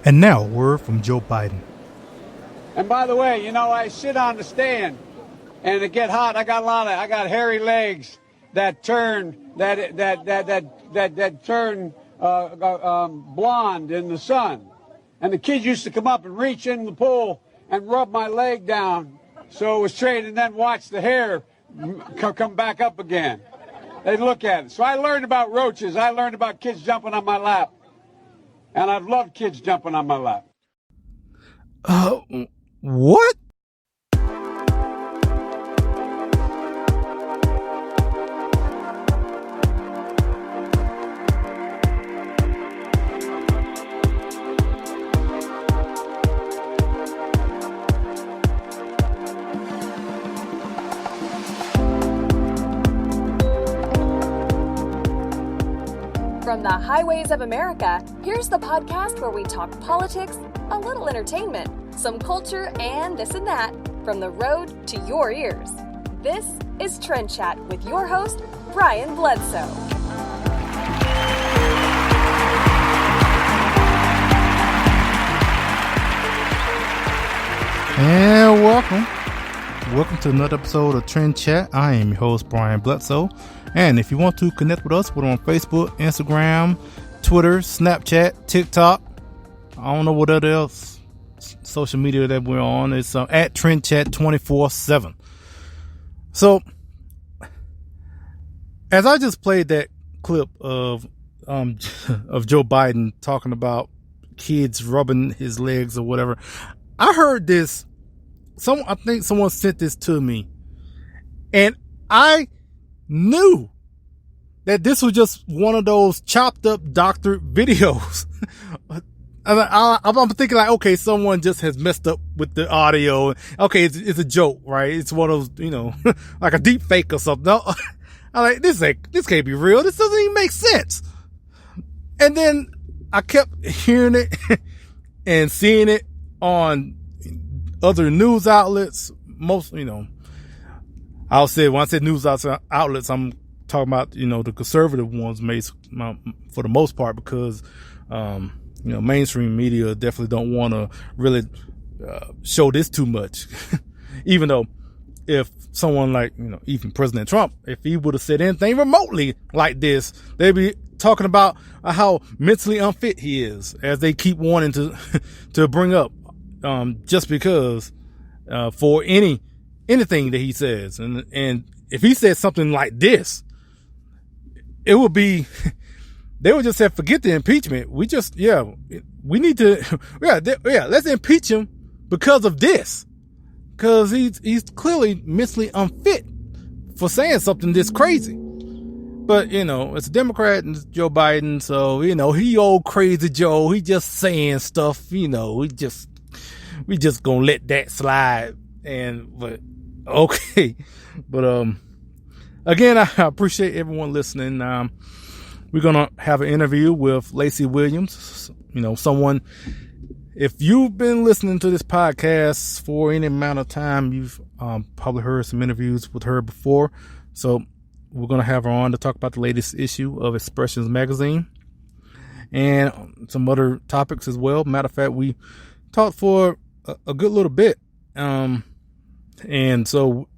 And now, a word from Joe Biden. And by the way, I sit on the stand, and it get hot. I got hairy legs that turn turn blonde in the sun. And the kids used to come up and reach in the pool and rub my leg down so it was straight, and then watch the hair come back up again. They'd look at it. So I learned about roaches. I learned about kids jumping on my lap. And I've loved kids jumping on my lap. What? From the highways of America, here's the podcast where we talk politics, a little entertainment, some culture, and this and that, from the road to your ears. This is Trend Chat with your host, Brian Bledsoe. And welcome to another episode of Trend Chat. I am your host, Brian Bledsoe. And if you want to connect with us, we're on Facebook, Instagram, Twitter, Snapchat, TikTok. I don't know what other else social media that we're on. It's at Trend Chat 24/7. So, as I just played that clip of Joe Biden talking about kids rubbing his legs or whatever, I heard this. I think someone sent this to me, and I knew that this was just one of those chopped up doctored videos. I'm thinking like, okay, someone just has messed up with the audio. Okay, it's a joke, right? It's one of those, like a deep fake or something. No, I'm like, this can't be real. This doesn't even make sense. And then I kept hearing it and seeing it on other news outlets. Most, I'll say when I say news outlets, I'm talking about, the conservative ones for the most part, because, mainstream media definitely don't want to really show this too much. Even though if someone like, even President Trump, if he would have said anything remotely like this, they'd be talking about how mentally unfit he is, as they keep wanting to bring up, just because, for anything that he says. And if he said something like this, it would be, they would just say, forget the impeachment. We need to, let's impeach him because of this. Cause he's clearly mentally unfit for saying something this crazy. But, it's a Democrat and it's Joe Biden. So, he old crazy Joe. He just saying stuff, we just gonna let that slide. But okay. But, again, I appreciate everyone listening. We're going to have an interview with Laci Williams, someone, if you've been listening to this podcast for any amount of time, you've probably heard some interviews with her before. So we're going to have her on to talk about the latest issue of Expressions magazine and some other topics as well. Matter of fact, we talked for a good little bit. And so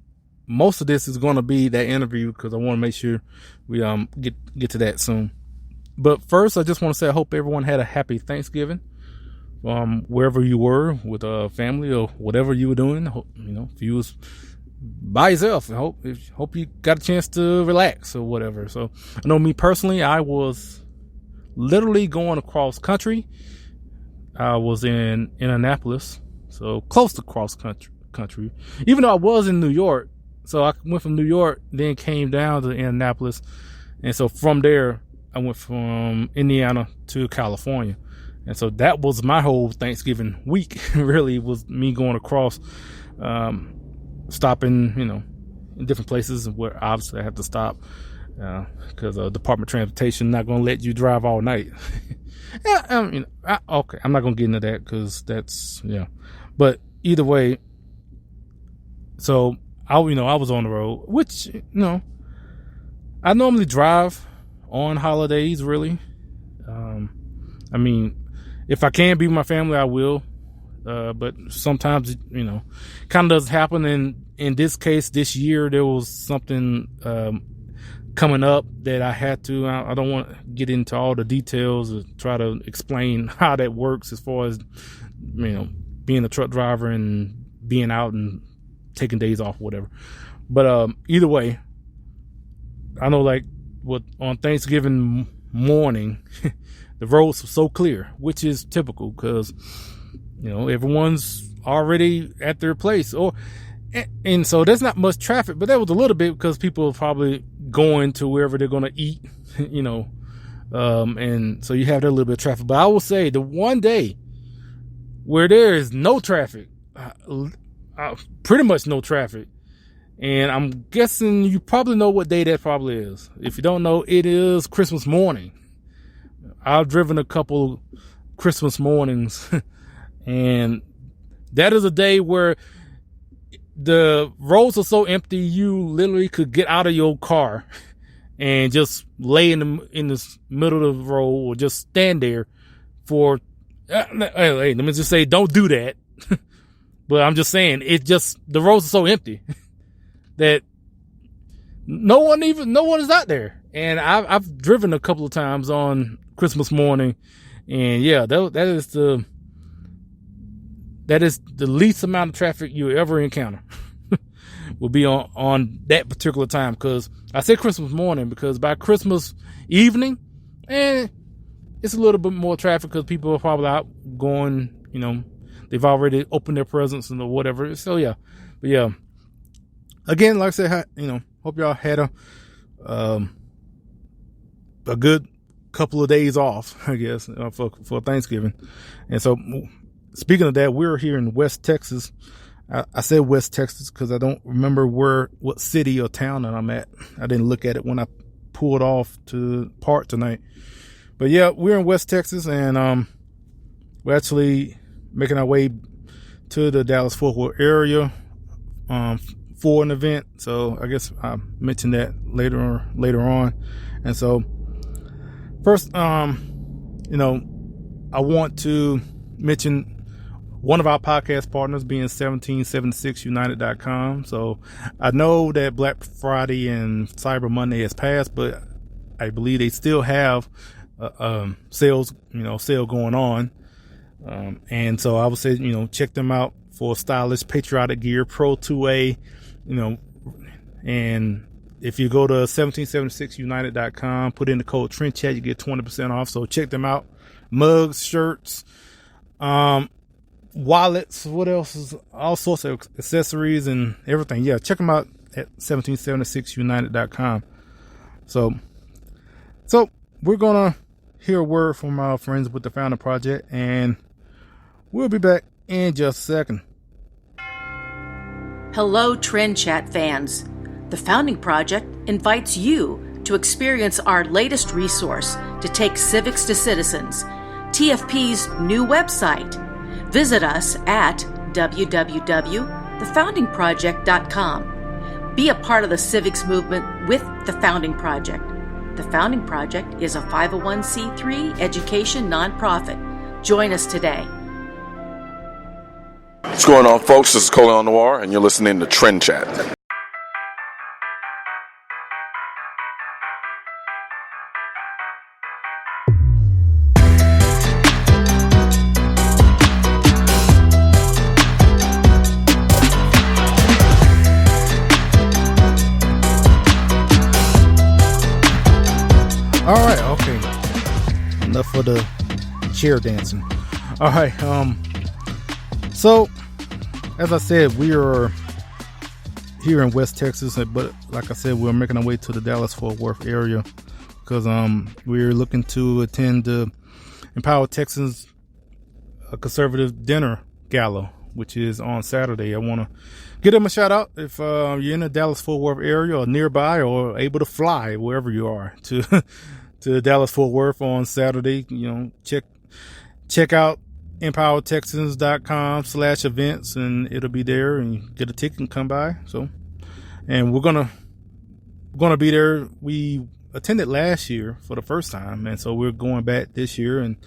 most of this is going to be that interview, because I want to make sure we get to that soon. But first, I just want to say I hope everyone had a happy Thanksgiving, wherever you were with family or whatever you were doing. If you was by yourself, I hope you got a chance to relax or whatever. So I know me personally, I was literally going across country. I was in Indianapolis, so close to cross country, even though I was in New York. So I went from New York, then came down to Indianapolis. And so from there, I went from Indiana to California. And so that was my whole Thanksgiving week, really, was me going across, stopping, in different places where obviously I have to stop, because Department of Transportation not going to let you drive all night. Okay, I'm not going to get into that because that's, But either way, so I was on the road, which, I normally drive on holidays, really. if I can be with my family, I will. But sometimes, kind of doesn't happen. And in this case, this year, there was something coming up that I had to. I don't want to get into all the details or try to explain how that works as far as, being a truck driver and being out and taking days off or whatever. But either way, I know on Thanksgiving morning, the roads were so clear, which is typical because, everyone's already at their place. And so there's not much traffic, but there was a little bit because people are probably going to wherever they're going to eat, and so you have that little bit of traffic. But I will say the one day where there is no traffic, pretty much no traffic, and I'm guessing you probably know what day that probably is. If you don't know, it is Christmas morning. I've driven a couple Christmas mornings, and that is a day where the roads are so empty you literally could get out of your car and just lay in the middle of the road or just stand there for hey, let me just say, don't do that. But I'm just saying, the roads are so empty that no one is out there. And I've driven a couple of times on Christmas morning, and yeah, that is the least amount of traffic you ever encounter will be on that particular time. Because I say Christmas morning because by Christmas evening, it's a little bit more traffic because people are probably out going, they've already opened their presents and whatever. So yeah, but yeah, again, like I said, hope y'all had a good couple of days off, I guess, for Thanksgiving. And so, speaking of that, we're here in West Texas. I said West Texas because I don't remember what city or town that I'm at. I didn't look at it when I pulled off to park tonight. But yeah, we're in West Texas, and we're actually making our way to the Dallas-Fort Worth area for an event. So I guess I'll mention that later on. And so first, I want to mention one of our podcast partners being 1776united.com. So I know that Black Friday and Cyber Monday has passed, but I believe they still have sale going on. And so I would say, check them out for stylish, patriotic gear, Pro 2A, and if you go to 1776united.com, put in the code TRENDCHAT, you get 20% off. So check them out. Mugs, shirts, wallets, what else is all sorts of accessories and everything. Yeah, check them out at 1776united.com. So we're gonna hear a word from our friends with the Founding Project, and we'll be back in just a second. Hello, Trend Chat fans. The Founding Project invites you to experience our latest resource to take civics to citizens, TFP's new website. Visit us at www.thefoundingproject.com. Be a part of the civics movement with the Founding Project. The Founding Project is a 501c3 education nonprofit. Join us today. What's going on, folks? This is Colin Noir, and you're listening to Trend Chat. All right, okay. Enough for the chair dancing. All right, so as I said, we are here in West Texas, but like I said, we're making our way to the Dallas-Fort Worth area because we're looking to attend the Empower Texans Conservative Dinner Gala, which is on Saturday. I want to give them a shout out if you're in the Dallas-Fort Worth area or nearby or able to fly wherever you are to Dallas-Fort Worth on Saturday. Check out empowertexans.com/events, and it'll be there, and you get a ticket and come by. So, and we're gonna be there. We attended last year for the first time, and so we're going back this year and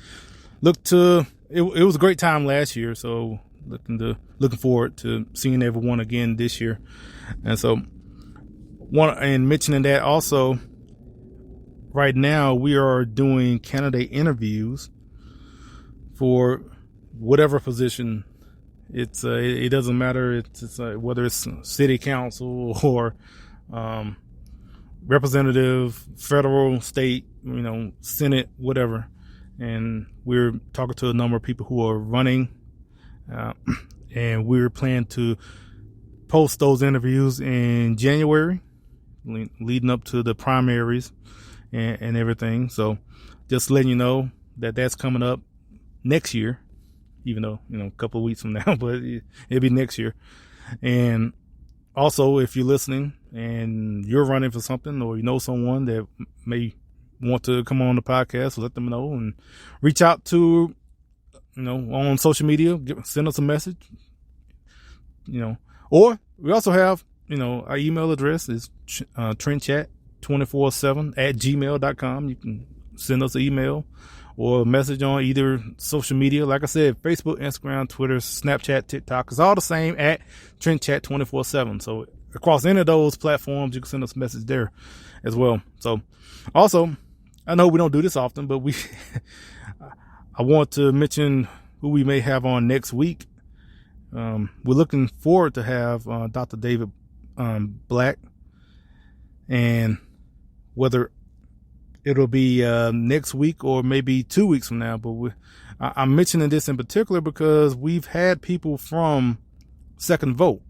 it was a great time last year, so looking forward to seeing everyone again this year. And so mentioning that also, right now we are doing candidate interviews for whatever position. It doesn't matter. It's whether it's city council or representative, federal, state, Senate, whatever. And we're talking to a number of people who are running, and we're planning to post those interviews in January, leading up to the primaries and everything. So just letting you know that that's coming up next year, even though, a couple of weeks from now, but it'll be next year. And also, if you're listening and you're running for something, or you know someone that may want to come on the podcast, let them know, and reach out to, on social media, send us a message, or we also have, our email address is trendchat247@gmail.com. You can send us an email or a message on either social media. Like I said, Facebook, Instagram, Twitter, Snapchat, TikTok. It's all the same at trendchat247. So across any of those platforms, you can send us a message there as well. So also, I know we don't do this often, but I want to mention who we may have on next week. We're looking forward to have Dr. David Black, and whether it'll be next week or maybe 2 weeks from now. But I'm mentioning this in particular because we've had people from Second Vote.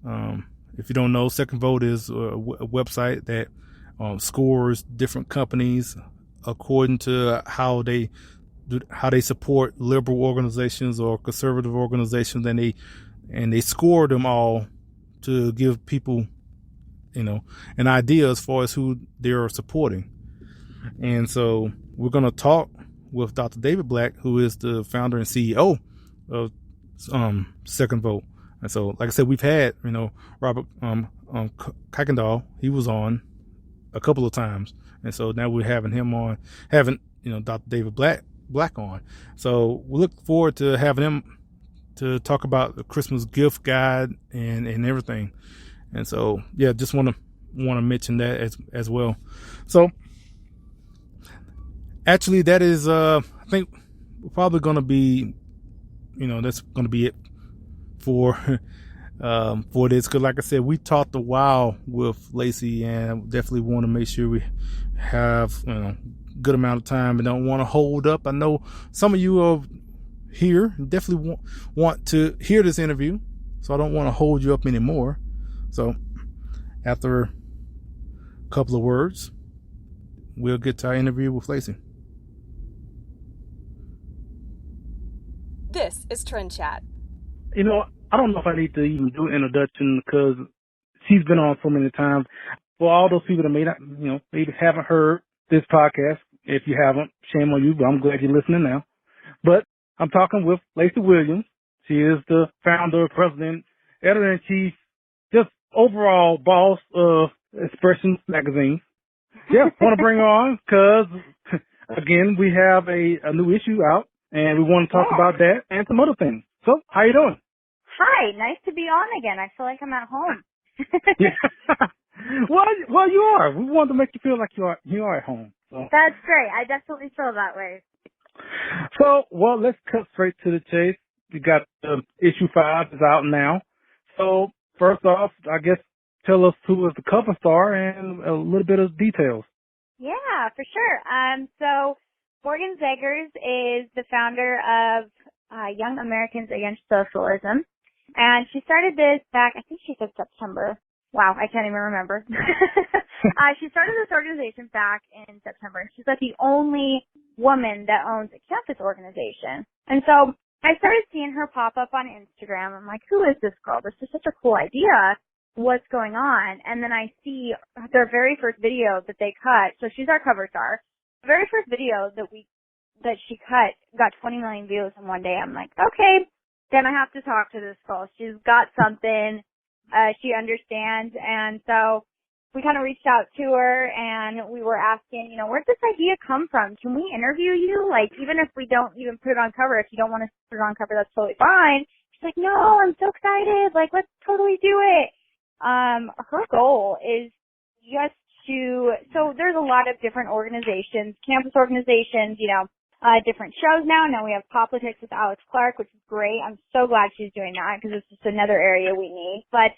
If you don't know, Second Vote is a website that scores different companies according to how they support liberal organizations or conservative organizations, and they score them all to give people, an idea as far as who they're supporting. And so we're going to talk with Dr. David Black, who is the founder and CEO of Second Vote. And so, like I said, we've had, Robert Kuykendall. He was on a couple of times. And so now we're having him on, Dr. David Black on. So we look forward to having him to talk about the Christmas gift guide and everything. And so, yeah, just want to mention that as well. So actually, that is, I think we're probably going to be, that's going to be it for this. Cause like I said, we talked a while with Laci, and definitely want to make sure we have, good amount of time and don't want to hold up. I know some of you are here, definitely want to hear this interview, so I don't want to hold you up anymore. So after a couple of words, we'll get to our interview with Laci. This is Trend Chat. I don't know if I need to even do an introduction because she's been on so many times. For all those people that may not, maybe haven't heard this podcast, if you haven't, shame on you, but I'm glad you're listening now. But I'm talking with Laci Williams. She is the founder, president, editor-in-chief, just overall boss of Expressions magazine. Yeah, want to bring her on because, again, we have a new issue out, and we want to talk about that and some other things. So, how you doing? Hi, nice to be on again. I feel like I'm at home. Yeah. Well, you are. We wanted to make you feel like you are at home. So. That's great. I definitely feel that way. So, let's cut straight to the chase. We got issue 5 is out now. So, first off, I guess tell us who is the cover star and a little bit of details. Yeah, for sure. So Morgan Zegers is the founder of Young Americans Against Socialism, and she started this back, I think she said September. Wow, I can't even remember. She started this organization back in September, and she's like the only woman that owns a campus organization. And so I started seeing her pop up on Instagram. I'm like, who is this girl? This is such a cool idea. What's going on? And then I see their very first video that they cut. So she's our cover star. The very first video that she cut got 20 million views in one day. I'm like, okay, then I have to talk to this girl. She's got something. She understands. And so we kind of reached out to her and we were asking, where'd this idea come from? Can we interview you? Like, even if we don't even put it on cover, if you don't want to put it on cover, that's totally fine. She's like, no, I'm so excited. Like, let's totally do it. Her goal is just so there's a lot of different organizations, campus organizations, different shows now. Now we have Politics with Alex Clark, which is great. I'm so glad she's doing that because it's just another area we need. But,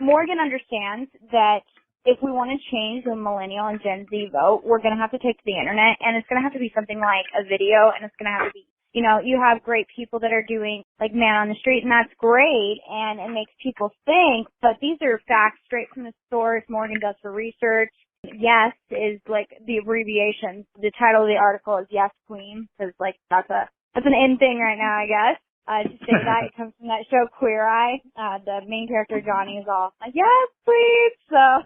Morgan understands that if we want to change the millennial and Gen Z vote, we're going to have to take to the internet, and it's going to have to be something like a video, and it's going to have to be, you have great people that are doing like Man on the Street, and that's great, and it makes people think, but these are facts straight from the source. Morgan does her research. Yes is like the abbreviation. The title of the article is Yes Queen, because like that's an in thing right now, I guess. To say that, it comes from that show Queer Eye. The main character, Johnny, is all like, yes, please. So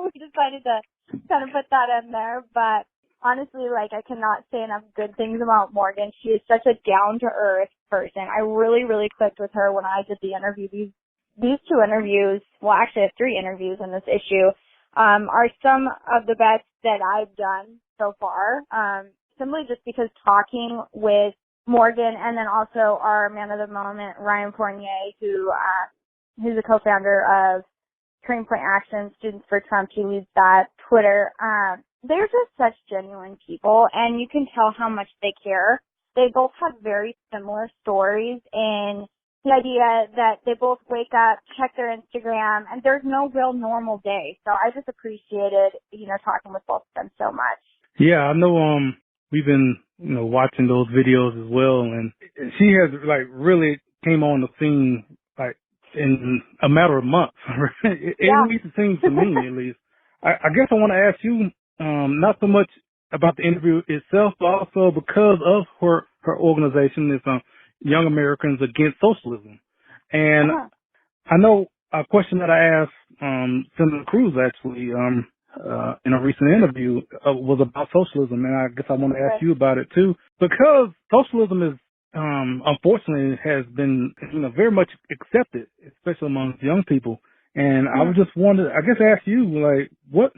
we decided to kind of put that in there. But honestly, like, I cannot say enough good things about Morgan. She is such a down-to-earth person. I really, really clicked with her when I did the interview. These two interviews, well, actually I have 3 interviews in this issue, are some of the best that I've done so far. Simply just because talking with Morgan, and then also our man of the moment, Ryan Fournier, who's a co-founder of Turning Point Action, Students for Trump. He leads that Twitter. They're just such genuine people, and you can tell how much they care. They both have very similar stories in the idea that they both wake up, check their Instagram, and there's no real normal day. So I just appreciated, talking with both of them so much. Yeah, I know, we've been, watching those videos as well, and she has like really came on the scene like in a matter of months. It seems to me, at least. I guess I want to ask you, not so much about the interview itself, but also because of her organization is Young Americans Against Socialism, and I know a question that I asked Senator Cruz actually in a recent interview was about socialism, and I guess I want to ask you about it too, because socialism is unfortunately has been very much accepted, especially amongst young people. And I was just wondering, I guess ask you, like, what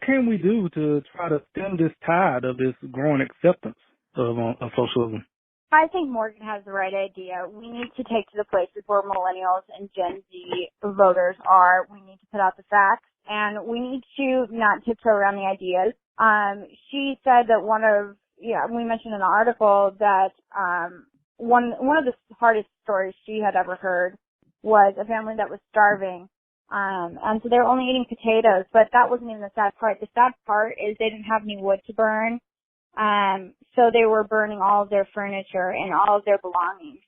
can we do to try to stem this tide of this growing acceptance of socialism? I think Morgan has the right idea. We need to take to the places where millennials and Gen Z voters are. We need to put out the facts, and we need to not tiptoe around the ideas. She said that we mentioned in the article that one of the hardest stories she had ever heard was a family that was starving. And so they were only eating potatoes, but that wasn't even the sad part. The sad part is they didn't have any wood to burn. So they were burning all of their furniture and all of their belongings,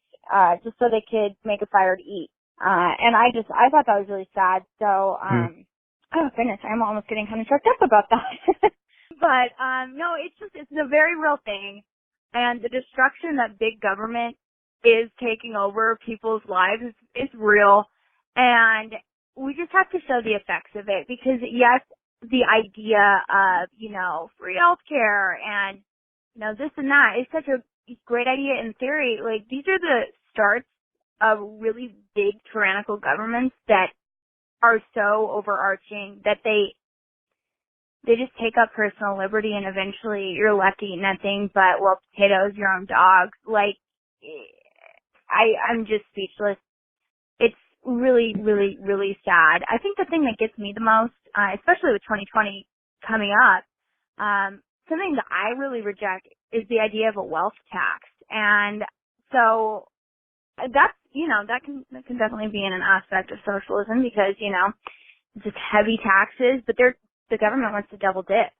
just so they could make a fire to eat. And I thought that was really sad. So, oh goodness, I'm almost getting kind of choked up about that. But, no, it's a very real thing. And the destruction that big government is taking over people's lives is real. And we just have to show the effects of it, because yes, the idea of, free healthcare and, this and that is such a great idea in theory. Like, these are the starts of really big tyrannical governments that are so overarching that they just take up personal liberty, and eventually you're left eating nothing but, well, potatoes, your own dogs. Like, I'm just speechless. It's really, really, really sad. I think the thing that gets me the most, especially with 2020 coming up, something that I really reject is the idea of a wealth tax. And so that's, that can definitely be in an aspect of socialism, because, just heavy taxes, but the government wants to double dip.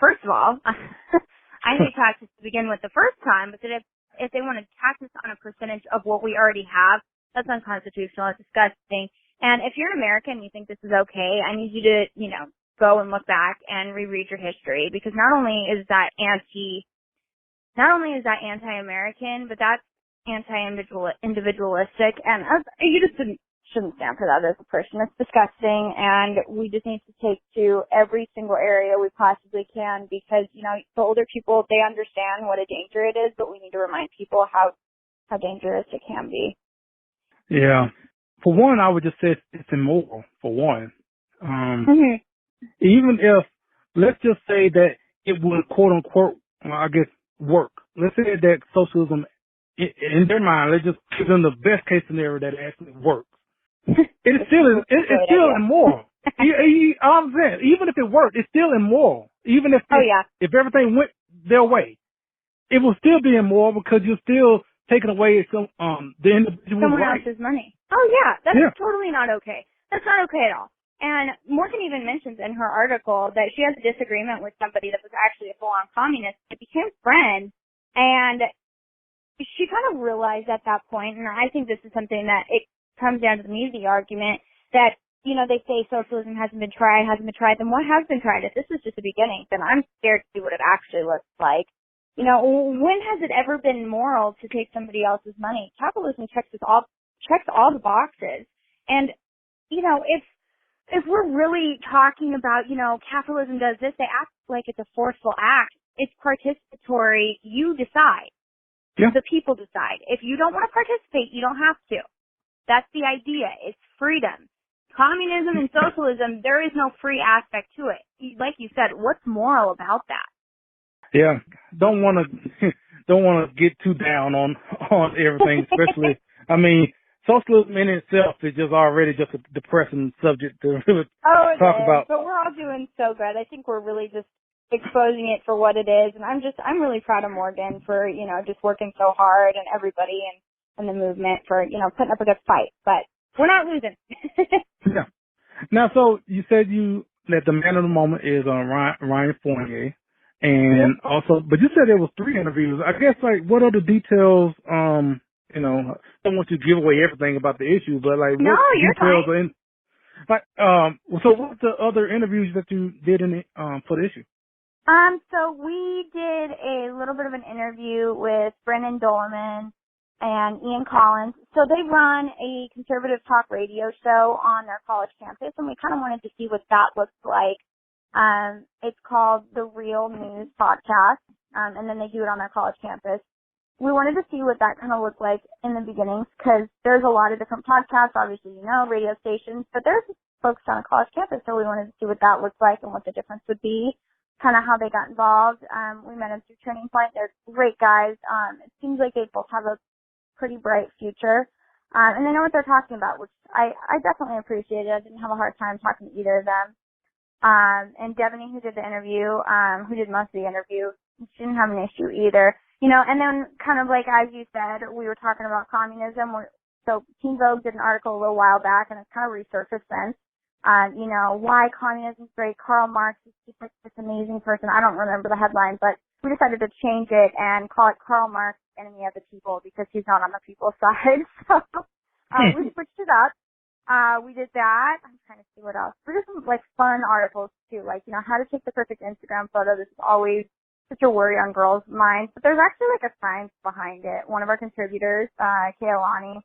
First of all, I hate taxes to begin with the first time, but if they want to tax us on a percentage of what we already have, that's unconstitutional. It's disgusting. And if you're an American and you think this is okay, I need you to, go and look back and reread your history, because not only is that anti-American, but that's anti-individualistic, and you just shouldn't stand for that as a person. It's disgusting, and we just need to take to every single area we possibly can, because, the older people, they understand what a danger it is, but we need to remind people how dangerous it can be. Yeah. For one, I would just say it's immoral, for one. Even if, let's just say that it would, quote unquote, I guess, work. Let's say that socialism, in their mind, let's just give them the best case scenario that it actually works. It's still immoral. I'm saying, even if it worked, it's still immoral. Even if if everything went their way, it will still be immoral because you're still taking away the individual's someone right. else's money. Oh yeah, that's totally not okay. That's not okay at all. And Morgan even mentions in her article that she has a disagreement with somebody that was actually a full-on communist. They became friends, and she kind of realized at that point, and I think this is something that it comes down to the meat of the argument, that, you know, they say socialism hasn't been tried, then what has been tried? If this is just the beginning, then I'm scared to see what it actually looks like. You know, when has it ever been moral to take somebody else's money? Capitalism checks all the boxes. And, you know, if we're really talking about, you know, capitalism does this, they act like it's a forceful act. It's participatory. You decide. Yeah. The people decide. If you don't want to participate, you don't have to. That's the idea. It's freedom. Communism and socialism, there is no free aspect to it. Like you said, what's moral about that? Yeah. Don't want to get too down on everything, especially, I mean, socialism in itself is just already just a depressing subject to really talk about. But we're all doing so good. I think we're really just exposing it for what it is. And I'm really proud of Morgan for, you know, just working so hard, and everybody and the movement for, you know, putting up a good fight. But we're not losing. Yeah. Now, so you said that the man of the moment is Ryan Fournier. And also, but you said there was 3 interviews. I guess, like, what are the details, you know, I don't want you to give away everything about the issue, but like, no, what you're details fine. are in, like, so what's the other interviews that you did in for the issue? So we did a little bit of an interview with Brennan Doleman and Ian Collins. So they run a conservative talk radio show on their college campus, and we kind of wanted to see what that looks like. It's called The Real News Podcast, and then they do it on their college campus. We wanted to see what that kind of looked like in the beginnings, because there's a lot of different podcasts, obviously, you know, radio stations, but there's folks on a college campus, so we wanted to see what that looked like and what the difference would be, kind of how they got involved. We met them through Turning Point. They're great guys. It seems like they both have a pretty bright future, and they know what they're talking about, which I definitely appreciated. I didn't have a hard time talking to either of them. And Devaney, who did the interview, who did most of the interview, she didn't have an issue either. You know, and then kind of like, as you said, we were talking about communism. So Teen Vogue did an article a little while back, and it's kind of resurfaced since. You know, why communism is great. Karl Marx is just like this amazing person. I don't remember the headline, but we decided to change it and call it Karl Marx, Enemy of the People, because he's not on the people's side. So we switched it up. We did that. I'm trying to see what else. We did some like fun articles too, like, you know, how to take the perfect Instagram photo. This is always such a worry on girls' minds, but there's actually like a science behind it. One of our contributors, Kaylani,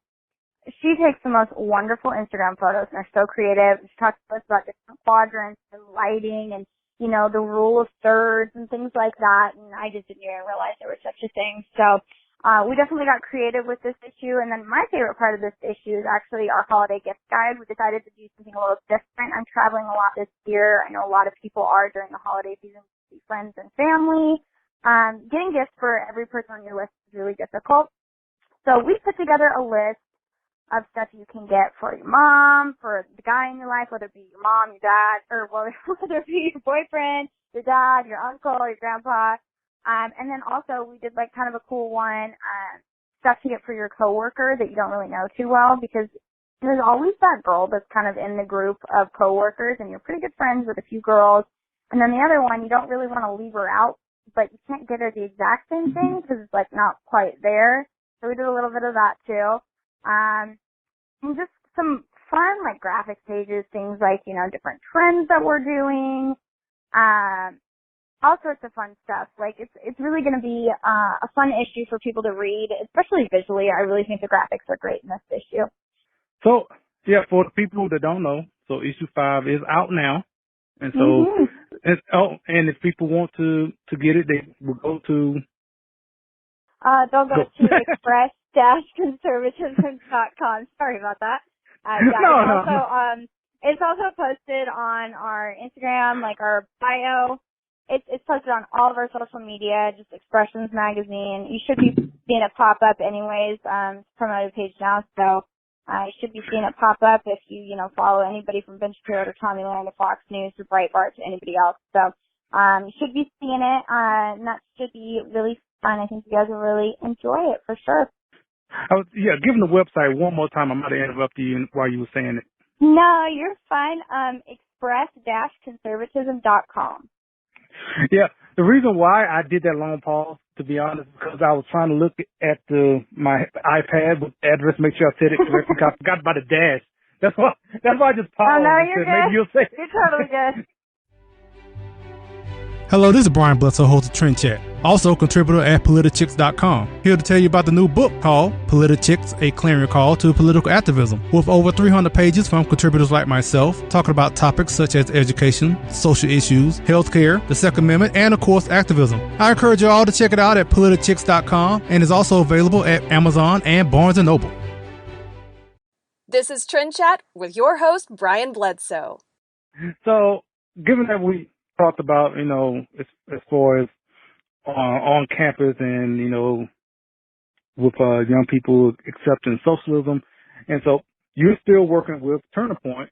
she takes the most wonderful Instagram photos, and they're so creative. She talks to us about different quadrants and lighting and, you know, the rule of thirds and things like that. And I just didn't even realize there was such a thing. So we definitely got creative with this issue. And then my favorite part of this issue is actually our holiday gift guide. We decided to do something a little different. I'm traveling a lot this year. I know a lot of people are during the holiday season to see friends and family. Getting gifts for every person on your list is really difficult. So we put together a list of stuff you can get for your mom, for the guy in your life, whether it be your mom, your dad, or whether it be your boyfriend, your dad, your uncle, your grandpa. And then also we did like kind of a cool one, stuff to get for your coworker that you don't really know too well, because there's always that girl that's kind of in the group of coworkers and you're pretty good friends with a few girls. And then the other one, you don't really want to leave her out, but you can't get her the exact same thing because it's like not quite there. So we did a little bit of that too. And just some fun like graphic pages, things like, you know, different trends that we're doing, all sorts of fun stuff. Like it's really going to be a fun issue for people to read, especially visually. I really think the graphics are great in this issue. So yeah, for the people that don't know, so issue 5 is out now, and so and if people want to get it, they will go to. They'll go to express-conservatism.com. Sorry about that. Also, It's also posted on our Instagram, like our bio. It's posted on all of our social media, just Expressions Magazine. You should be seeing it pop up anyways. It's a promoted page now, so you should be seeing it pop up if you follow anybody from Ben Shapiro to Tommy Land to Fox News to Breitbart to anybody else. So you should be seeing it, and that should be really fun. I think you guys will really enjoy it for sure. Give them the website one more time. I might have interrupted you while you were saying it. No, you're fine. Express-conservatism.com. Yeah, the reason why I did that long pause, to be honest, because I was trying to look at my iPad with the address, make sure I said it correctly. I forgot about the dash. That's why I just paused. Oh, no, you're good. Maybe you'll say. You're totally good. Hello, this is Brian Bledsoe, host of Trend Chat, also contributor at Politichicks.com. Here to tell you about the new book called Politichicks, A Clarion Call to Political Activism, with over 300 pages from contributors like myself, talking about topics such as education, social issues, healthcare, the Second Amendment, and of course, activism. I encourage you all to check it out at Politichicks.com, and is also available at Amazon and Barnes & Noble. This is Trend Chat with your host, Brian Bledsoe. So, given that we talked about, as far as on campus and, with young people accepting socialism. And so you're still working with Turning Point,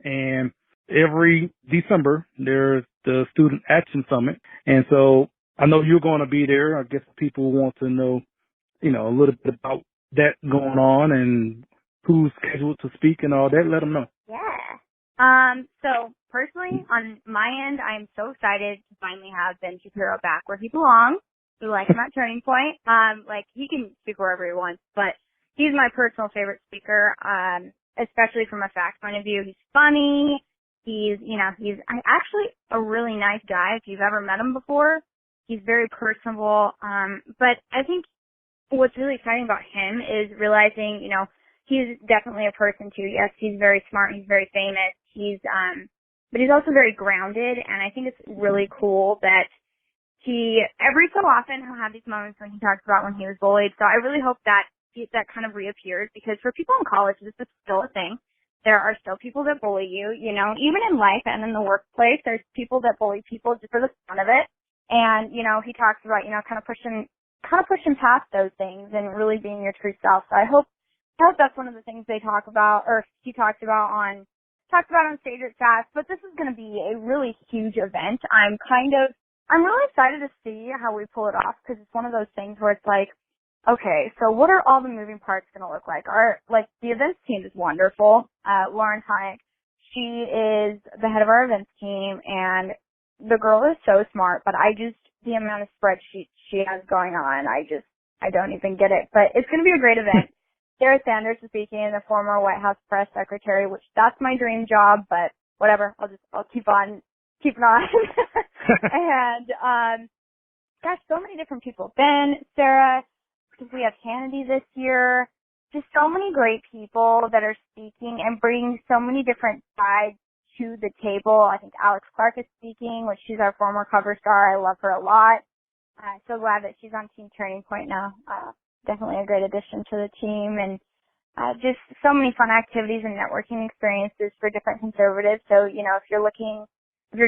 and every December there's the Student Action Summit. And so I know you're going to be there. I guess people want to know, a little bit about that going on and who's scheduled to speak and all that. Let them know. Yeah. So personally, on my end, I'm so excited to finally have Ben Shapiro back where he belongs. We like him at Turning Point. He can speak wherever he wants, but he's my personal favorite speaker, especially from a fact point of view. He's funny. He's actually a really nice guy. If you've ever met him before, he's very personable. But I think what's really exciting about him is realizing, he's definitely a person too. Yes, he's very smart. He's very famous. But he's also very grounded, and I think it's really cool that every so often he'll have these moments when he talks about when he was bullied. So I really hope that kind of reappears, because for people in college, this is still a thing. There are still people that bully you, even in life and in the workplace, there's people that bully people just for the fun of it. And, he talks about, kind of pushing past those things and really being your true self. So I hope that's one of the things they talk about, or he talks about on stage at SAS. But this is going to be a really huge event. I'm really excited to see how we pull it off, because it's one of those things where it's like, okay, so what are all the moving parts going to look like? The events team is wonderful. Lauren Hayek, she is the head of our events team, and the girl is so smart, but the amount of spreadsheets she has going on, I don't even get it. But it's going to be a great event. Sarah Sanders is speaking, the former White House press secretary, which that's my dream job, but whatever. I'll keep on keeping on. And, gosh, so many different people. Ben, Sarah, because we have Kennedy this year. Just so many great people that are speaking and bringing so many different sides to the table. I think Alex Clark is speaking, which she's our former cover star. I love her a lot. So glad that she's on Team Turning Point now. Definitely a great addition to the team, and just so many fun activities and networking experiences for different conservatives. So, if you're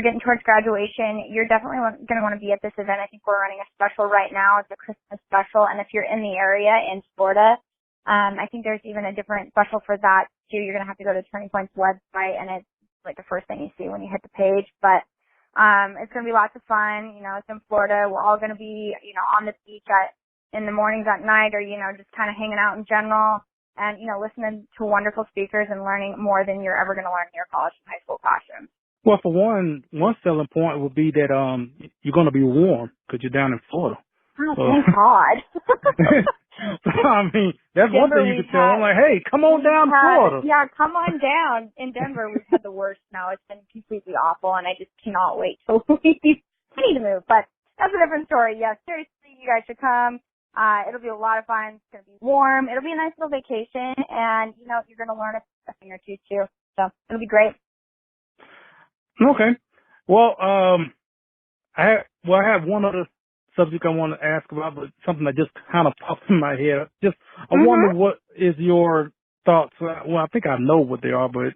getting towards graduation, you're definitely going to want to be at this event. I think we're running a special right now. It's a Christmas special, and if you're in the area in Florida, I think there's even a different special for that too. You're going to have to go to Turning Point's website, and it's like the first thing you see when you hit the page. But it's going to be lots of fun. It's in Florida. We're all going to be, on the beach in the mornings, at night, or, just kind of hanging out in general and, listening to wonderful speakers and learning more than you're ever going to learn in your college and high school classroom. Well, for one selling point would be that you're going to be warm because you're down in Florida. Oh, thank God. I mean, that's one thing you could tell them, like, hey, come on down to Florida. Yeah, come on down. In Denver, we've had the worst snow. It's been completely awful, and I just cannot wait till we need to move. But that's a different story. Yeah, seriously, you guys should come. It'll be a lot of fun. It's going to be warm. It'll be a nice little vacation, and, you're going to learn a thing or two, too. So it'll be great. Okay. Well, I have one other subject I want to ask about, but something that just kind of popped in my head. I wonder what is your thoughts. Well, I think I know what they are, but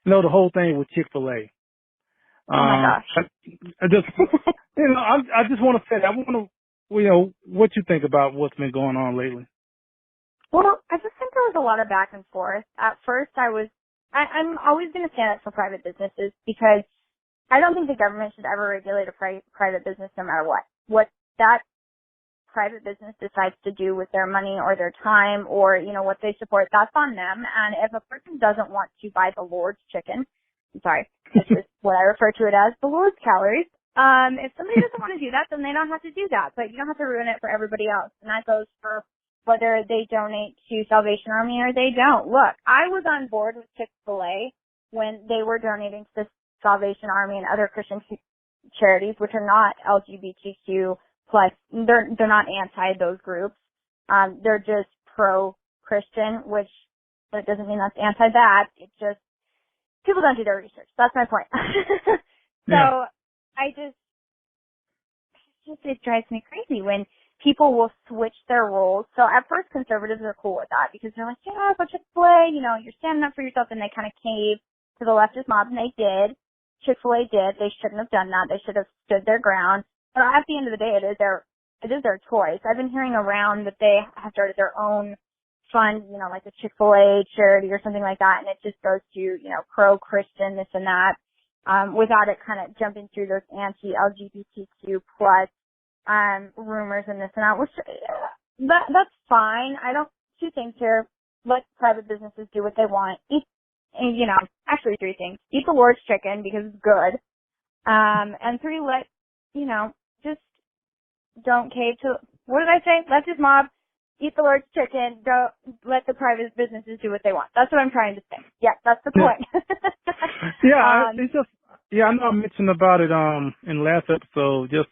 the whole thing with Chick-fil-A. Oh my gosh. I just, I just want to say, I want to, what you think about what's been going on lately. Well, I just think there was a lot of back and forth. At first, I'm always going to stand up for private businesses because I don't think the government should ever regulate a private business no matter what. What that private business decides to do with their money or their time or, what they support, that's on them. And if a person doesn't want to buy the Lord's chicken, I'm sorry, this is what I refer to it as, the Lord's calories. If somebody doesn't want to do that, then they don't have to do that. But you don't have to ruin it for everybody else. And that goes for whether they donate to Salvation Army or they don't. Look, I was on board with Chick-fil-A when they were donating to the Salvation Army and other Christian charities, which are not LGBTQ plus. They're not anti those groups. They're just pro-Christian, which that doesn't mean that's anti that. It's just people don't do their research. That's my point. So it drives me crazy when people will switch their roles. So at first conservatives are cool with that because they're like, yeah, go Chick-fil-A, you're standing up for yourself, and they kind of cave to the leftist mob, and they did. Chick-fil-A did. They shouldn't have done that. They should have stood their ground. But at the end of the day, it is their choice. I've been hearing around that they have started their own fund, like a Chick-fil-A charity or something like that, and it just goes to, pro-Christian, this and that, without it kind of jumping through those anti-LGBTQ plus rumors and this and that, which that's fine. Two things here. Let private businesses do what they want. Actually 3 things. Eat the Lord's chicken because it's good. And 3, just don't cave to, what did I say? Leftist mob, eat the Lord's chicken, don't let the private businesses do what they want. That's what I'm trying to say. Yeah, that's the point. It's just, I know I mentioned about it, in last episode, just,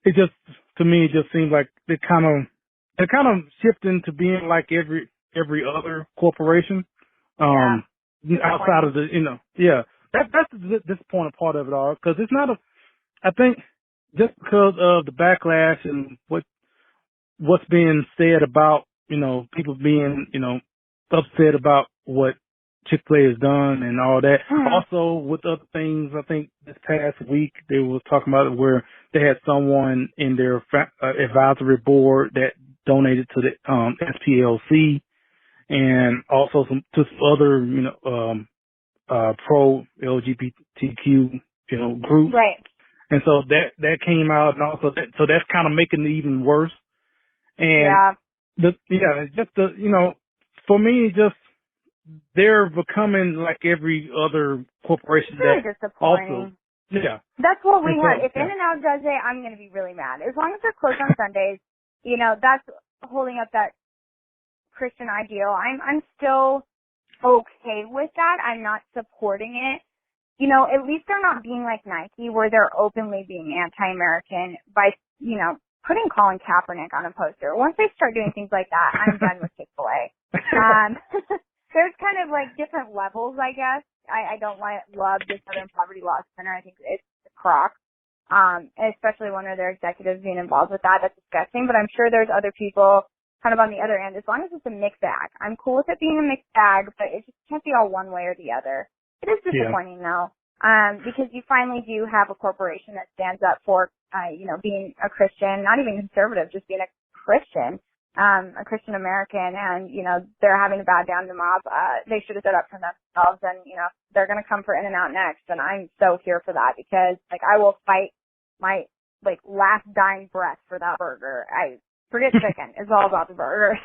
it just, to me, it just seems like they're kind of shifting to being like every other corporation, outside of the, that's the disappointing part of it all, because it's not I think just because of the backlash and what's being said about, people being, upset about what Chick-fil-A has done and all that. Also with other things, I think this past week they were talking about it where they had someone in their advisory board that donated to the SPLC, and also some other, pro LGBTQ, groups. Right. And so that came out, and also so that's kind of making it even worse. And for me, just they're becoming like every other corporation. It's really disappointing. Also, that's what we want. If In-N-Out does it, I'm going to be really mad. As long as they're closed on Sundays, that's holding up that Christian ideal. I'm still okay with that. I'm not supporting it. At least they're not being like Nike, where they're openly being anti-American by, putting Colin Kaepernick on a poster. Once they start doing things like that, I'm done with Chick-fil-A. There's kind of like different levels, I guess. I don't love the Southern Poverty Law Center. I think it's a crock. Especially one of their executives being involved with that. That's disgusting. But I'm sure there's other people kind of on the other end. As long as it's a mixed bag. I'm cool with it being a mixed bag, but it just can't be all one way or the other. It is disappointing though, because you finally do have a corporation that stands up for, being a Christian, not even conservative, just being a Christian, a Christian American, and, they're having to bow down to the mob. They should have stood up for themselves, and, they're going to come for In-N-Out next, and I'm so here for that because, I will fight my, last dying breath for that burger. I forget chicken. It's all about the burgers.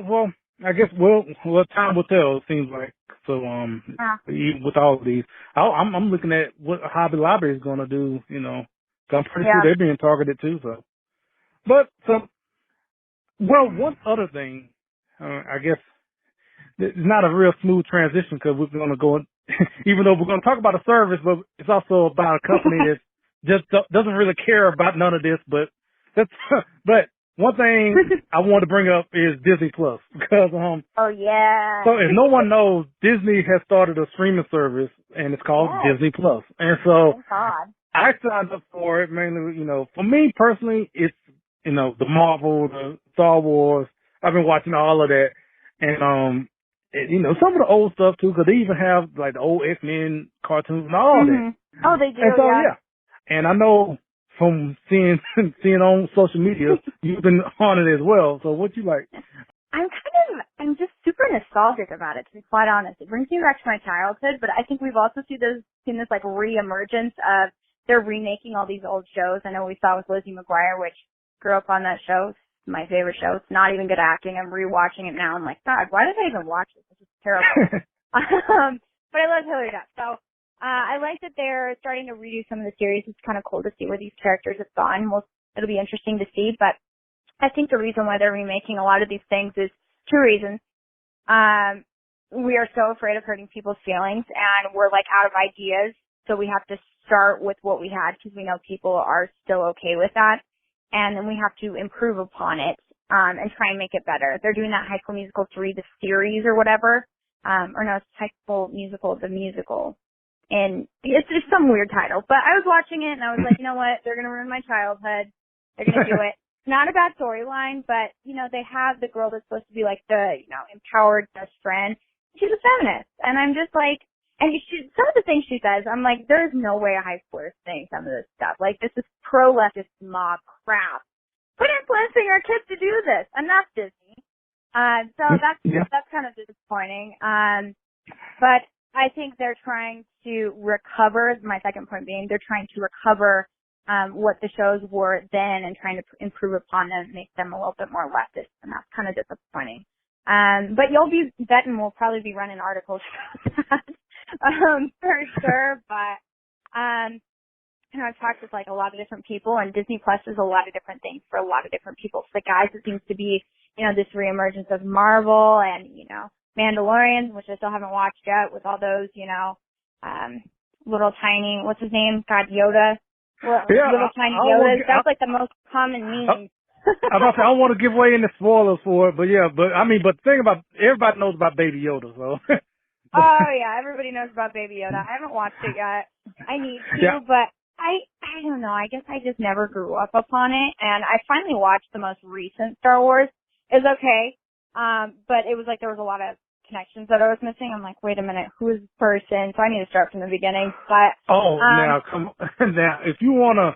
Well, I guess time will tell. It seems like so. With all of these, I'm looking at what Hobby Lobby is going to do. So I'm pretty sure they're being targeted too. So, one other thing, I guess it's not a real smooth transition because we're going to go, even though we're going to talk about a service, but it's also about a company that just doesn't really care about none of this. But one thing I want to bring up is Disney Plus because oh yeah. So if no one knows, Disney has started a streaming service and it's called Disney Plus. And so thank God. I signed up for it mainly, for me personally, it's the Marvel, the Star Wars. I've been watching all of that, And some of the old stuff too, because they even have like the old X-Men cartoons and all that. Oh, they do. And so yeah. And I know from seeing on social media, you've been on it as well. So what you like? I'm just super nostalgic about it, to be quite honest. It brings me back to my childhood, but I think we've also seen this like re-emergence of they're remaking all these old shows. I know we saw with Lizzie McGuire, which grew up on that show. It's my favorite show. It's not even good acting. I'm rewatching it now. I'm like, God, why did I even watch this? This is terrible. But I love Hillary Duff. So I like that they're starting to redo some of the series. It's kind of cool to see where these characters have gone. It'll be interesting to see, but I think the reason why they're remaking a lot of these things is two reasons. We are so afraid of hurting people's feelings, and we're like out of ideas, so we have to start with what we had because we know people are still okay with that, and then we have to improve upon it and try and make it better. They're doing that High School Musical 3, the series or whatever, or no, it's High School Musical, the musical, and it's just some weird title. But I was watching it, and I was like, you know what? They're going to ruin my childhood. They're going to do it. Not a bad storyline, but, they have the girl that's supposed to be like the, empowered best friend. She's a feminist. And I'm just like, and some of the things she says, I'm like, there's no way a high schooler is saying some of this stuff. Like, this is pro-leftist mob crap. Quit influencing our kids to do this. Enough, Disney. So that's kind of disappointing. But I think they're trying to recover, my second point being, they're trying to recover what the shows were then and trying to improve upon them, make them a little bit more leftist, and that's kind of disappointing. But Benton will probably be running articles about that, for sure, but, I've talked with like a lot of different people, and Disney Plus is a lot of different things for a lot of different people. For the guys, it seems to be, this reemergence of Marvel and, Mandalorian, which I still haven't watched yet, with all those, little tiny, what's his name? God, Yoda. Little tiny Yodas. That's like the most common meme. I don't want to give away any spoilers for it, but the thing about, everybody knows about Baby Yoda, so. Oh yeah, everybody knows about Baby Yoda. I haven't watched it yet. I need to, but I don't know. I guess I just never grew up upon it, and I finally watched the most recent Star Wars. It's okay, but it was like there was a lot of connections that I was missing. I'm like, wait a minute, who is this person? So I need to start from the beginning. But now come on. Now, if you want to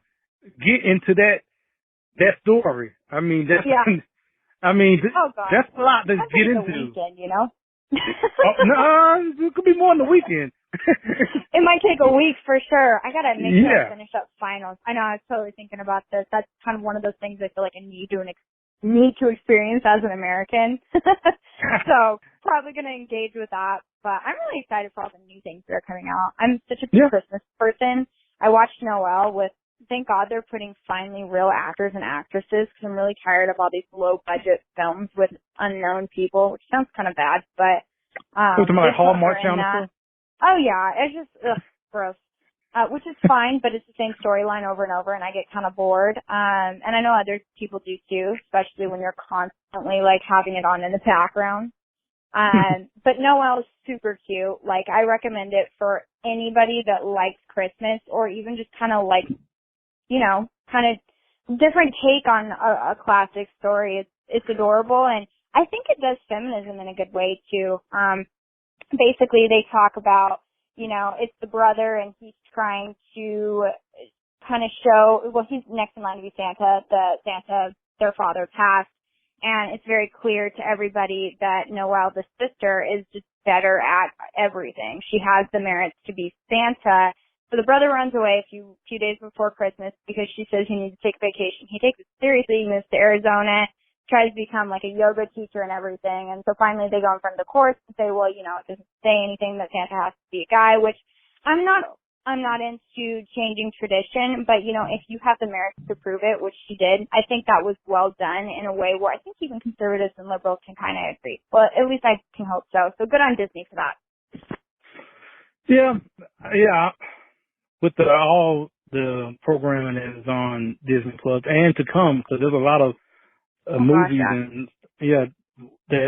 get into that story, that's that's a lot to get into. Weekend, No, it could be more than the weekend. It might take a week for sure. I gotta make sure I finish up finals. I know, I was totally thinking about this. That's kind of one of those things I feel like I need to experience as an American. So probably going to engage with that, but I'm really excited for all the new things that are coming out. I'm such a big Christmas person. I watched Noel thank God they're putting finally real actors and actresses, because I'm really tired of all these low budget films with unknown people, which sounds kind of bad, but my Hallmark Channel. Oh yeah, it's just gross. Which is fine, but it's the same storyline over and over, and I get kind of bored. And I know other people do too, especially when you're constantly like having it on in the background. But Noel's super cute. Like, I recommend it for anybody that likes Christmas, or even just kind of like, kind of different take on a classic story. It's adorable, and I think it does feminism in a good way too. Basically they talk about, it's the brother, and he's trying to kind of show, he's next in line to be Santa. Their father passed, and it's very clear to everybody that Noelle, the sister, is just better at everything. She has the merits to be Santa. So the brother runs away a few days before Christmas because she says he needs to take a vacation. He takes it seriously. He moves to Arizona, tries to become like a yoga teacher and everything. And so finally they go in front of the courts and say, well, it doesn't say anything that Santa has to be a guy, which I'm not into changing tradition, but if you have the merits to prove it, which she did, I think that was well done in a way where I think even conservatives and liberals can kind of agree. Well, at least I can hope so. So good on Disney for that. Yeah. With all the programming that is on Disney Plus and to come, because there's a lot of movies and that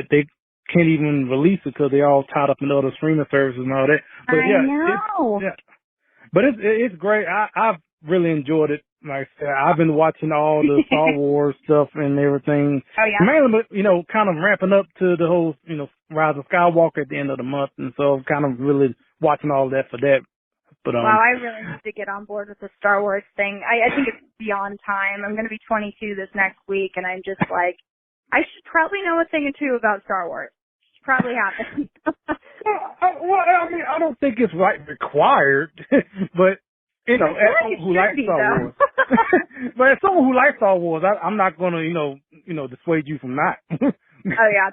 they can't even release it because they're all tied up in other streaming services and all that. But I know. But it's great. I've really enjoyed it. like I said, I've been watching all the Star Wars stuff and everything. Oh, yeah? Mainly, kind of ramping up to the whole, Rise of Skywalker at the end of the month. And so kind of really watching all that for that. But, wow, I really need to get on board with the Star Wars thing. I think it's beyond time. I'm going to be 22 this next week, and I'm just like, I should probably know a thing or two about Star Wars. Should probably happen. I don't think it's required, but as someone who likes Star Wars, but as someone who likes Star Wars, I'm not gonna, dissuade you from not. Oh yeah.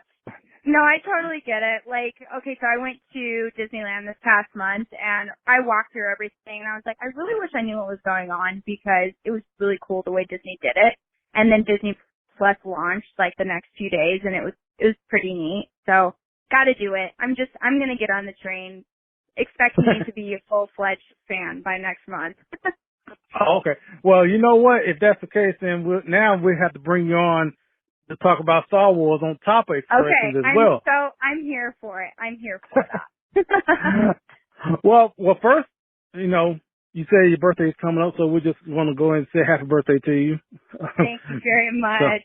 No, I totally get it. Like, okay, so I went to Disneyland this past month and I walked through everything and I was like, I really wish I knew what was going on because it was really cool the way Disney did it. And then Disney Plus launched like the next few days and it was pretty neat. So gotta do it. I'm gonna get on the train. Expect me to be a full-fledged fan by next month. Oh, okay. Well, you know what? If that's the case, then we have to bring you on to talk about Star Wars on top of expressions as well. I'm here for it. I'm here for that. Well, first, you say your birthday's coming up, so we just want to go ahead and say happy birthday to you. Thank you very much.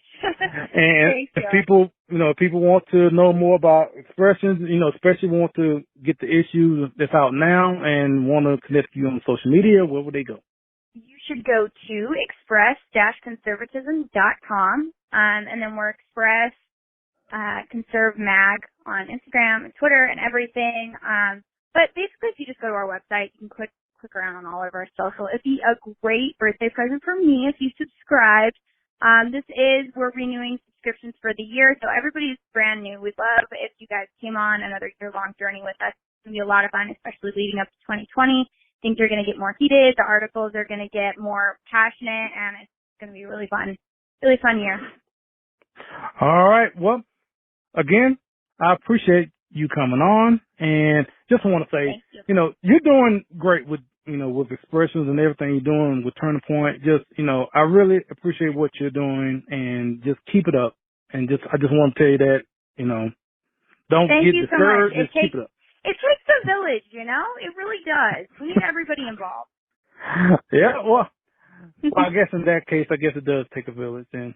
And if people want to know more about expressions, especially want to get the issue that's out now and want to connect you on social media, where would they go? You should go to express-conservatism.com, and then we're Express Conserve Mag on Instagram and Twitter and everything. But basically, if you just go to our website, you can click around on all of our social. It'd be a great birthday present for me if you subscribed. We're renewing subscriptions for the year, so everybody's brand new. We'd love if you guys came on another year-long journey with us. It's going to be a lot of fun, especially leading up to 2020. Things are going to get more heated. The articles are going to get more passionate, and it's going to be a really fun year. All right. Well, again, I appreciate you coming on, and just want to say, you're doing great with expressions and everything you're doing with Turning Point. Just, I really appreciate what you're doing, and just keep it up. And I just want to tell you that, don't get discouraged. Just keep it up. It takes a village, It really does. We need everybody involved. Yeah, well, I guess in that case, it does take a village then.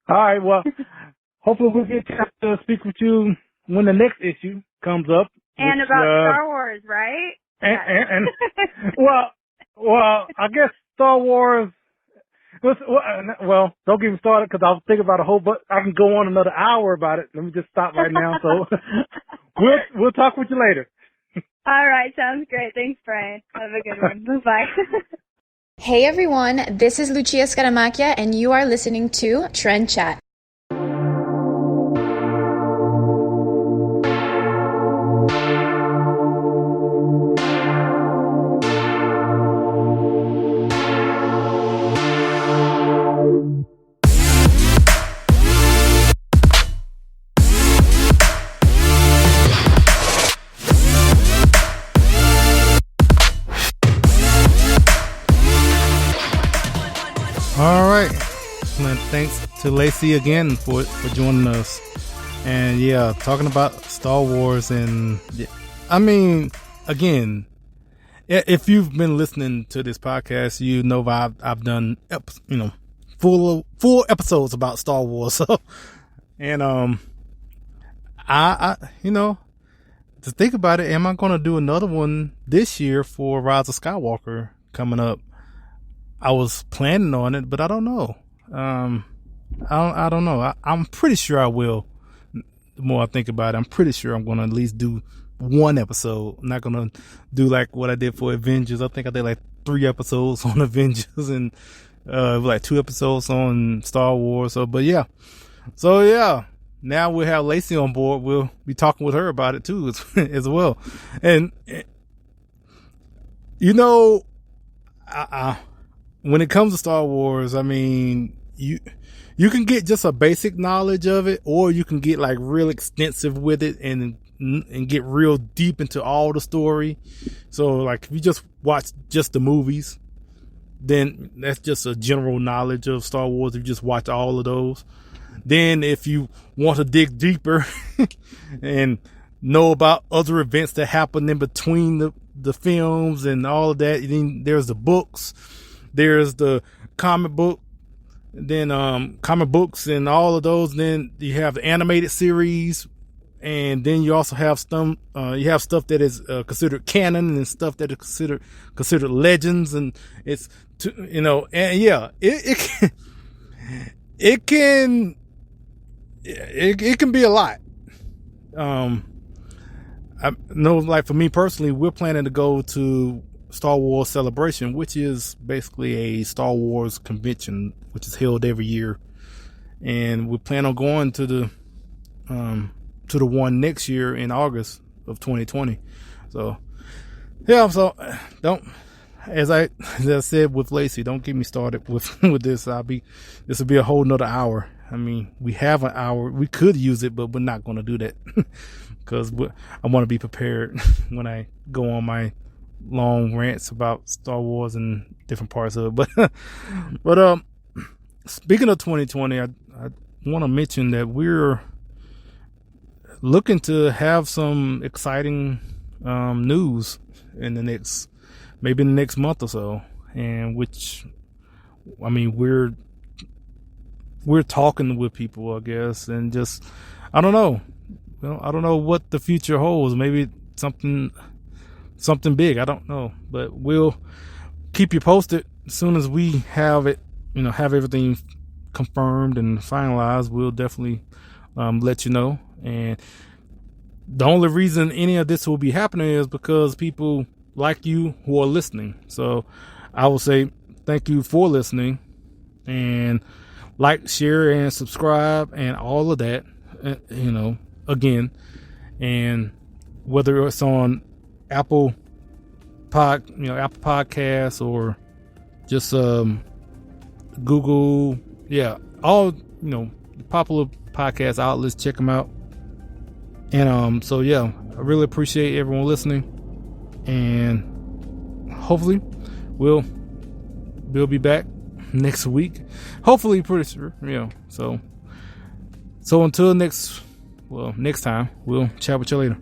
All right, well, hopefully we'll get to speak with you when the next issue comes up. And about Star Wars, right? And well, I guess Star Wars. Well, don't get me started because I was thinking about I can go on another hour about it. Let me just stop right now. So we'll talk with you later. All right, sounds great. Thanks, Brian. Have a good one. Bye. Hey everyone, this is Lucia Scaramacchia and you are listening to Trend Chat. All right. Thanks to Laci again for joining us. And yeah, talking about Star Wars. And I mean, again, if you've been listening to this podcast, I've done, full episodes about Star Wars. So, and, I to think about it, am I going to do another one this year for Rise of Skywalker coming up? I was planning on it, but I don't know. I don't know. I'm pretty sure I will. The more I think about it, I'm pretty sure I'm going to at least do one episode. I'm not going to do like what I did for Avengers. I think I did like 3 episodes on Avengers and like 2 episodes on Star Wars. So now we'll have Laci on board. We'll be talking with her about it too as well. And when it comes to Star Wars, I mean, you can get just a basic knowledge of it, or you can get like real extensive with it and get real deep into all the story. So like if you just watch just the movies, then that's just a general knowledge of Star Wars. If you just watch all of those. Then if you want to dig deeper and know about other events that happen in between the films and all of that, then there's the books. There's the comic book, then comic books and all of those. Then you have the animated series, and then you also have some stuff that is considered canon and stuff that is considered legends, and it's and yeah, it can be a lot. I know, like for me personally, we're planning to go to Star Wars Celebration, which is basically a Star Wars convention, which is held every year, and we plan on going to the one next year in August of 2020. So yeah, so as I said with Laci, don't get me started with this. This will be a whole nother hour. I mean, we have an hour. We could use it, but we're not going to do that because I want to be prepared when I go on my long rants about Star Wars and different parts of it. But speaking of 2020, I want to mention that we're looking to have some exciting news in the next month or so, and which, I mean, we're talking with people, I guess, and just, I don't know. I don't know what the future holds. Maybe something big. I don't know, but we'll keep you posted as soon as we have it, have everything confirmed and finalized. We'll definitely let you know. And the only reason any of this will be happening is because people like you who are listening. So I will say thank you for listening, and like, share, and subscribe, and all of that, again. And whether it's on Apple Podcasts or just Google, all popular podcast outlets, check them out. And so yeah, I really appreciate everyone listening, and hopefully we'll be back next week, hopefully, pretty sure. So until next time, we'll chat with you later.